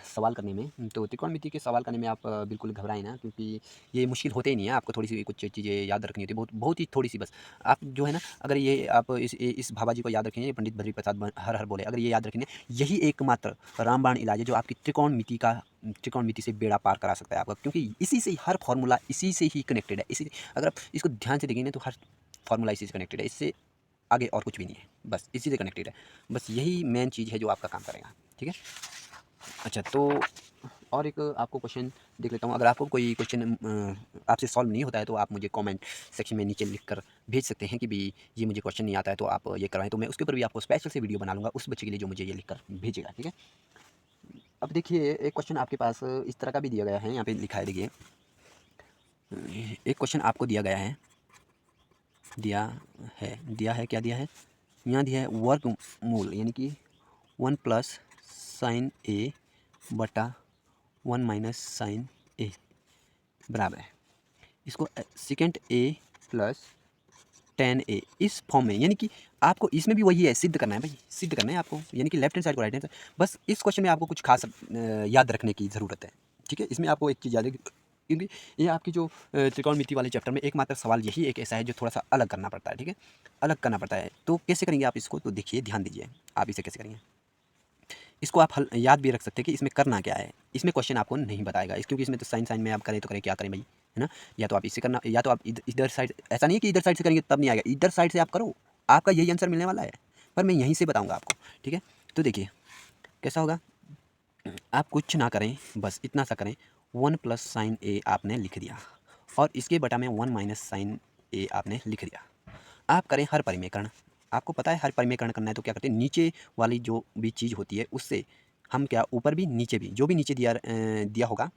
A: सवाल करने में। तो त्रिकोणमिति के सवाल करने में आप बिल्कुल घबराएं ना, क्योंकि ये मुश्किल होते ही नहीं है। आपको थोड़ी सी कुछ चीज़ें याद रखनी होती है, बहुत बहुत ही थोड़ी सी बस। आप जो है ना, अगर ये आप इस भाभा जी को याद रखेंगे, पंडित बद्री प्रसाद हर हर बोले, अगर ये याद रखेंगे, यही एकमात्र रामबाण इलाज है जो आपकी त्रिकोणमिति से बेड़ा पार करा सकता है आपका, क्योंकि इसी से ही हर फार्मूला इसी से ही कनेक्टेड है। इसी अगर आप इसको ध्यान से देखेंगे तो हर फार्मूला इसी से कनेक्टेड है। इससे आगे और कुछ भी नहीं है, बस इसी से कनेक्टेड है। बस यही मेन चीज़ है जो आपका काम करेगा, ठीक है। अच्छा, तो और एक आपको क्वेश्चन देख लेता हूँ। अगर आपको कोई क्वेश्चन आपसे सॉल्व नहीं होता है तो आप मुझे कमेंट सेक्शन में नीचे लिख कर भेज सकते हैं कि भी ये मुझे क्वेश्चन नहीं आता है तो आप ये करवाएं, तो मैं उसके ऊपर भी आपको स्पेशल से वीडियो बना लूँगा उस बच्चे के लिए जो मुझे ये लिख कर भेजेगा, ठीक है। अब देखिए, एक क्वेश्चन आपके पास इस तरह का भी दिया गया है, यहाँ पे लिखा है, देखिए एक क्वेश्चन आपको दिया गया है, क्या दिया है, यहाँ दिया है वर्गमूल यानी कि 1 प्लस साइन ए बटा 1 माइनस साइन ए बराबर है, इसको सेकेंड ए प्लस 10a इस फॉर्म में, यानी कि आपको इसमें भी वही है, सिद्ध करना है भाई, सिद्ध करना है आपको, यानी कि लेफ्ट हैंड साइड को राइट हैंड साइड। बस इस क्वेश्चन में आपको कुछ खास याद रखने की ज़रूरत है, ठीक है। इसमें आपको एक चीज़ याद है, क्योंकि ये आपकी जो त्रिकोणमिति वाले चैप्टर में एकमात्र सवाल यही एक ऐसा है जो थोड़ा सा अलग करना पड़ता है, ठीक है, अलग करना पड़ता है। तो कैसे करेंगे आप इसको, तो देखिए ध्यान दीजिए, आप इसे कैसे करेंगे। इसको आप हल याद भी रख सकते हैं कि इसमें करना क्या है। इसमें क्वेश्चन आपको नहीं बताएगा क्योंकि इसमें तो साइन साइन में आप करें तो करें, क्या करें भाई, है ना। या तो आप इससे करना, या तो आप इधर साइड, ऐसा नहीं है कि इधर साइड से करेंगे तब नहीं आएगा, इधर साइड से आप करो, आपका यही आंसर मिलने वाला है, पर मैं यहीं से बताऊँगा आपको, ठीक है। तो देखिए कैसा होगा, आप कुछ ना करें, बस इतना सा करें, 1 प्लस साइन ए आपने लिख दिया और इसके बटा में 1 माइनस साइन ए आपने लिख दिया। आप करें हर परिमेकरण, आपको पता है हर परिमेकरण करना है तो क्या करते हैं, नीचे वाली जो भी चीज़ होती है उससे हम क्या ऊपर भी नीचे भी, जो भी नीचे दिया होगा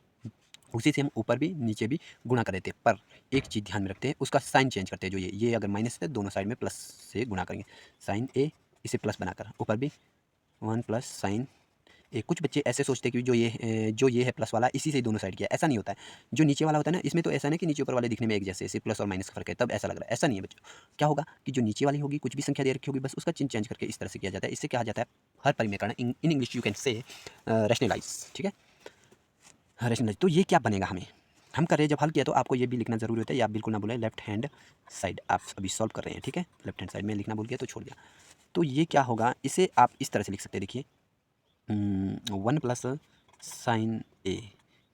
A: उसी से हम ऊपर भी नीचे भी गुणा कर देते हैं। पर एक चीज़ ध्यान में रखते हैं, उसका साइन चेंज करते हैं। जो ये अगर माइनस है, दोनों साइड में प्लस से गुणा करेंगे, साइन ए इसे प्लस बनाकर ऊपर भी 1 प्लस साइन ए। कुछ बच्चे ऐसे सोचते हैं कि जो ये है प्लस वाला, इसी से दोनों साइड किया, ऐसा नहीं होता है। जो नीचे वाला होता है ना, इसमें तो ऐसा नहीं कि नीचे ऊपर वाले दिखने में एक जैसे, सिर्फ प्लस और माइनस का फर्क है तब ऐसा लग रहा है, ऐसा नहीं है बच्चों। क्या होगा कि जो नीचे वाली होगी, कुछ भी संख्या दे रखी होगी, बस उसका चिन्ह चेंज करके इस तरह से किया जाता है। इससे क्या जाता है, हर परिमेकरण, in English you can say rationalise, ठीक है, रैशनलाइज। तो ये क्या बनेगा, हम कर रहे हैं, जब हल किया तो आपको ये भी लिखना जरूरी होता है, ये आप बिल्कुल ना बोले, लेफ्ट हैंड साइड आप अभी सॉल्व कर रहे हैं, ठीक है, लेफ्ट हैंड साइड में लिखना भूल गया तो छोड़ दिया। तो ये क्या होगा, इसे आप इस तरह से लिख सकते हैं, देखिए 1 प्लस साइन ए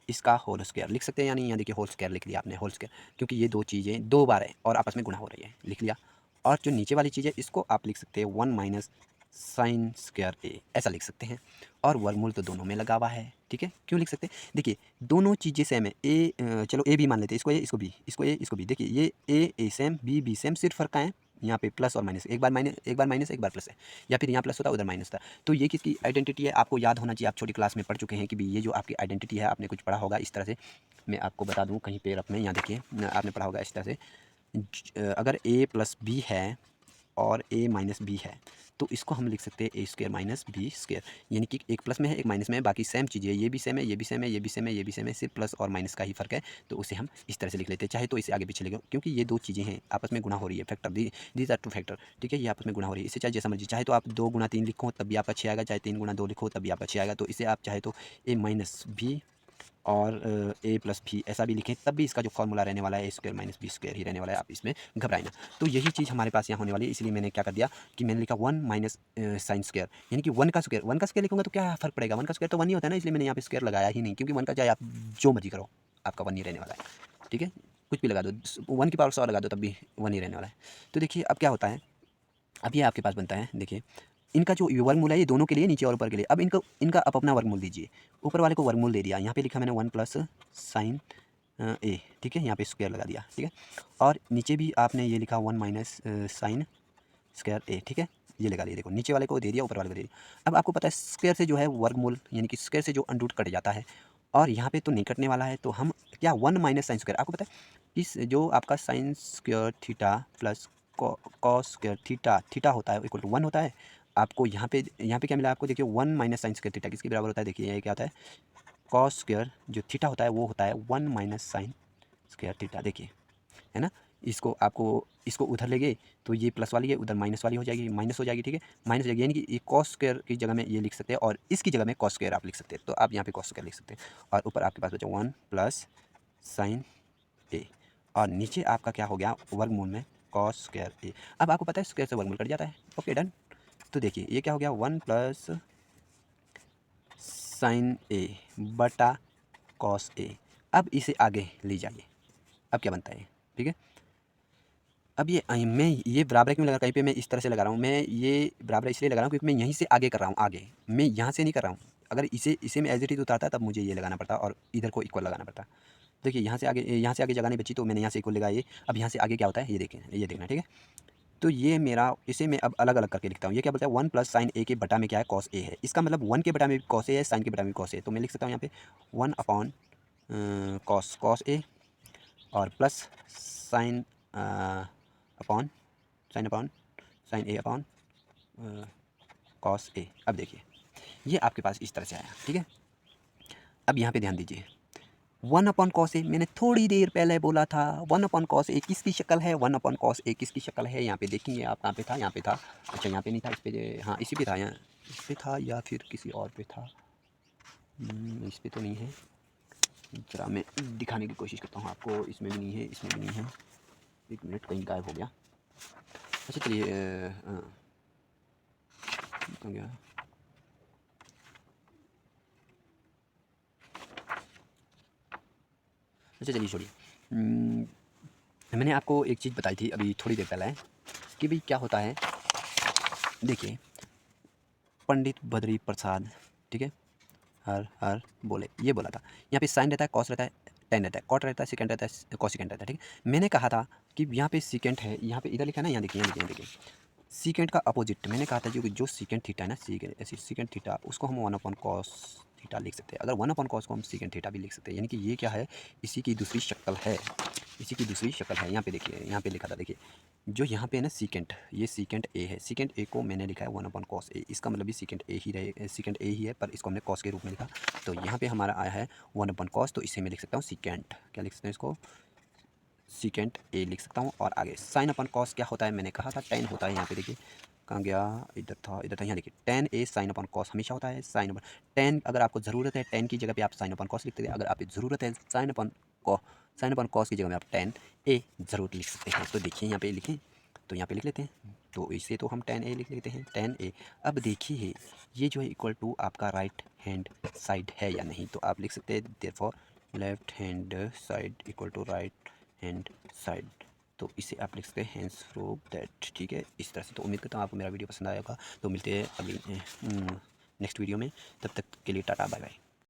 A: इसका होल स्क्वायर लिख सकते हैं, यानी यहाँ देखिए होल स्क्वायर लिख लिया आपने, होल स्क्वायर, क्योंकि ये दो चीज़ें दो बार है और आपस में गुणा हो रही है, लिख लिया। और जो नीचे वाली चीज़ है इसको आप लिख सकते हैं 1 माइनस साइन स्क्वायर ए, ऐसा लिख सकते हैं। और वर्गमूल तो दोनों में लगा हुआ है, ठीक है, क्यों लिख सकते हैं, देखिए दोनों चीज़ें सेम है। चलो ए भी मान लेते हैं, इसको ए इसको बी, इसको ए इसको बी, देखिए ये ए सेम, बी सेम, सिर्फ फर्क का है यहाँ पे प्लस और माइनस, एक बार माइनस एक बार प्लस है, या फिर यहाँ प्लस होता उधर माइनस था। तो ये किसकी आइडेंटिटी है, आपको याद होना चाहिए, आप छोटी क्लास में पढ़ चुके हैं कि भी ये जो आपकी आइडेंटिटी है, आपने कुछ पढ़ा होगा इस तरह से। मैं आपको बता दूँ कहीं पे अपने, यहाँ देखिए आपने पढ़ा होगा इस तरह से, अगर ए प्लस बी है और ए माइनस बी है तो इसको हम लिख सकते हैं ए स्क्वायर माइनस बी स्क्वायर, यानी कि एक प्लस में है एक माइनस में है, बाकी सेम चीज़ है, ये भी सेम है, ये भी सेम है, ये भी सेम है, ये भी सेम है, सिर्फ प्लस और माइनस का ही फर्क है। तो उसे हम इस तरह से लिख लेते हैं, चाहे तो इसे आगे पीछे लिखो, क्योंकि ये दो चीज़ें हैं आपस में गुणा हो रही है, factor these are two factor, ठीक है, ये आपस में गुणा हो रही है। इसे चाहे जैसा मर्जी, चाहे तो आप 2 गुणा 3 लिखो तब भी आपका 6 आएगा, चाहे 3 गुणा 2 लिखो तब भी आपका 6 आएगा। तो इसे आप चाहे तो ए माइनस बी और ए प्लस भी ऐसा भी लिखें तब भी इसका जो फॉर्मूला रहने वाला है ए स्क्वायर माइनस बी स्क्वायर ही रहने वाला है, आप इसमें घबराएं ना। तो यही चीज़ हमारे पास यहाँ होने वाली है, इसलिए मैंने क्या कर दिया कि मैंने लिखा 1 माइनस साइन स्क्वायर, यानी कि 1 का स्क्वायर लिखूंगा तो क्या फ़र्क पड़ेगा, 1 का स्क्वायर तो 1 ही होता है ना, इसलिए मैंने यहाँ पे स्क्वायर लगाया ही नहीं, क्योंकि 1 का चाहे आप जो मर्जी करो आपका 1 ही रहने वाला है, ठीक है, कुछ भी लगा दो, 1 की पावर 100 लगा दो तब भी 1 ही रहने वाला है। तो देखिए अब क्या होता है, अब ये आपके पास बनता है, देखिए इनका जो वर्गमूल है ये दोनों के लिए, नीचे और ऊपर के लिए। अब इनका आप अपना वर्गमूल दीजिए, ऊपर वाले को वर्गमूल दे दिया, यहाँ पे लिखा मैंने 1 प्लस साइन ए, ठीक है, यहाँ पे स्क्वायर लगा दिया, ठीक है, और नीचे भी आपने ये लिखा 1 माइनस साइन स्क्वायर ए, ठीक है, ये लगा दिया, देखो नीचे वाले को दे दिया, ऊपर वाले को दे दिया। अब आपको पता है स्क्वायर से जो है वर्गमूल, यानी कि स्क्वायर से जो अंडरूट कट जाता है, और यहाँ पे तो नहीं कटने वाला है, तो हम क्या 1 माइनस साइन स्क्वायर, आपको पता है इस जो आपका sine square theta plus cos square theta होता है इक्वल टू 1 होता है। आपको यहाँ पे क्या मिला आपको, देखिए 1 माइनस साइन स्क्वायर थीटा किसके बराबर होता है, देखिए ये क्या होता है, कॉस स्क्वायर जो थीटा होता है वो होता है 1 माइनस साइन स्क्वायर थीटा, देखिए है ना। इसको उधर ले गए तो ये प्लस वाली है, उधर माइनस वाली हो जाएगी, माइनस हो जाएगी, ठीक है, माइनस हो जाएगी, यानी कि ये कॉस स्क्वायर की जगह में ये लिख सकते हैं और इसकी जगह में कॉस स्क्वायर आप लिख सकते हैं, तो आप यहाँ पे कॉस स्क्वायर लिख सकते हैं। और ऊपर आपके पास बचा 1 प्लस साइन ए, और नीचे आपका क्या हो गया वर्गमूल में कॉस स्क्वायर ए। अब आपको पता है स्क्वायर से वर्गमूल कट जाता है, ओके डन। तो देखिए ये क्या हो गया 1 प्लस साइन ए बटा कॉस ए। अब इसे आगे ले जाइए, अब क्या बनता है, ठीक है, अब मैं ये बराबर क्यों लगा, कहीं पे मैं इस तरह से लगा रहा हूँ, मैं ये बराबर इसलिए लगा रहा हूँ क्योंकि मैं यहीं से आगे कर रहा हूँ, आगे मैं यहाँ से नहीं कर रहा हूँ। अगर इसे मैं एज इट इज उतारता तब मुझे ये लगाना पड़ता और इधर को इक्वल लगाना पड़ता। देखिए यहाँ से आगे जगह नहीं बची तो मैंने यहाँ से इक्वल लगाया ये। अब यहाँ से आगे क्या होता है ये देखें, ये देखना, ठीक है। तो ये मेरा, इसे मैं अब अलग अलग करके लिखता हूँ। ये क्या बोलता है, 1 प्लस साइन ए के बटा में क्या है, कॉस ए है। इसका मतलब 1 के बटा में भी कॉस ए है, साइन के बटा में भी कॉस ए है। तो मैं लिख सकता हूँ यहाँ पे 1 अपॉन कॉस ए और plus sine upon sine A upon cos A. अब देखिए ये आपके पास इस तरह से आया, ठीक है। अब यहाँ पे ध्यान दीजिए, 1 अपॉन कॉस ए मैंने थोड़ी देर पहले बोला था, 1 अपॉन कॉस ए किसकी शक्ल है, 1 अपॉन कॉस ए किसकी शक्ल है, यहाँ पे देखेंगे आप। कहाँ पे था, यहाँ पे था। अच्छा यहाँ पे नहीं था, इस पे, हाँ इसी पे था, यहाँ इस पे था या फिर किसी और पे था। इस पे तो नहीं है, जरा मैं दिखाने की कोशिश करता हूँ आपको। इसमें भी नहीं है, इसमें भी नहीं है। एक मिनट, कहीं गायब हो गया। अच्छा चलिए, हो गया। अच्छा चलिए छोड़िए। मैंने आपको एक चीज़ बताई थी अभी थोड़ी देर पहले कि भाई क्या होता है। देखिए पंडित बद्री प्रसाद, ठीक है, हर हर बोले, ये बोला था। यहाँ पे साइन रहता है, कॉस रहता है, टेन रहता है, कॉट रहता है, सेकेंड रहता है, कॉसिकेंट रहता है, ठीक है। मैंने कहा था कि यहाँ पे सीकेंट है, यहाँ पे इधर लिखा है ना, यहाँ देखिए, यहाँ देखिए, यहाँ देखिए, सीकेंट का अपोजिट मैंने कहा था जो सीकेंट थीटा है ना, सीकेंट थीटा, उसको हम 1 अपॉन कॉस थीटा लिख सकते हैं। अगर 1 अपॉन कॉस को हम सीकेंट थीटा भी लिख सकते हैं, यानी कि ये क्या है, इसी की दूसरी शक्ल है, इसी की दूसरी शक्ल है। यहाँ पे देखिए, यहाँ पे लिखा था, देखिए जो यहाँ पे है ना सीकेंट, ये सीकेंट ए है। सीकेंट ए को मैंने लिखा है 1 अपॉन कॉस ए, इसका मतलब भी सीकेंट ए ही रहे, सीकेंट ए ही है, पर इसको हमने कॉस के रूप में लिखा। तो यहाँ पे हमारा आया है 1 अपॉन कॉस, तो इसे मैं लिख सकता हूँ सीकेंट, क्या लिख सकते हैं इसको, सीकेंट ए लिख सकता हूँ। और आगे साइन अपन कॉस क्या होता है, मैंने कहा था टेन होता है। यहाँ पे देखिए, कहाँ गया, इधर था, इधर था, यहाँ देखिए, टेन ए साइन अपन कॉस हमेशा होता है। साइन अपन टेन, अगर आपको ज़रूरत है टेन की जगह पे आप साइन अपन कॉस लिखते हैं। अगर आप ज़रूरत है साइन अपन कॉस की जगह में आप टेन ए ज़रूर लिख सकते हैं। तो देखिए यहाँ पे लिखें, तो यहाँ पे लिख लेते हैं, तो इसे तो हम टेन ए लिख लेते हैं, टेन ए। अब देखिए ये जो है इक्वल टू आपका राइट हैंड साइड है या नहीं, तो आप लिख सकते हैं therefore left hand side equal to right hand side. तो इसे आप लिख सकते हैं हैंस प्रूव दैट, ठीक है, इस तरह से। तो उम्मीद करता हूँ आपको मेरा वीडियो पसंद आया होगा। तो मिलते हैं अगली नेक्स्ट वीडियो में, तब तक के लिए टाटा बाय बाय।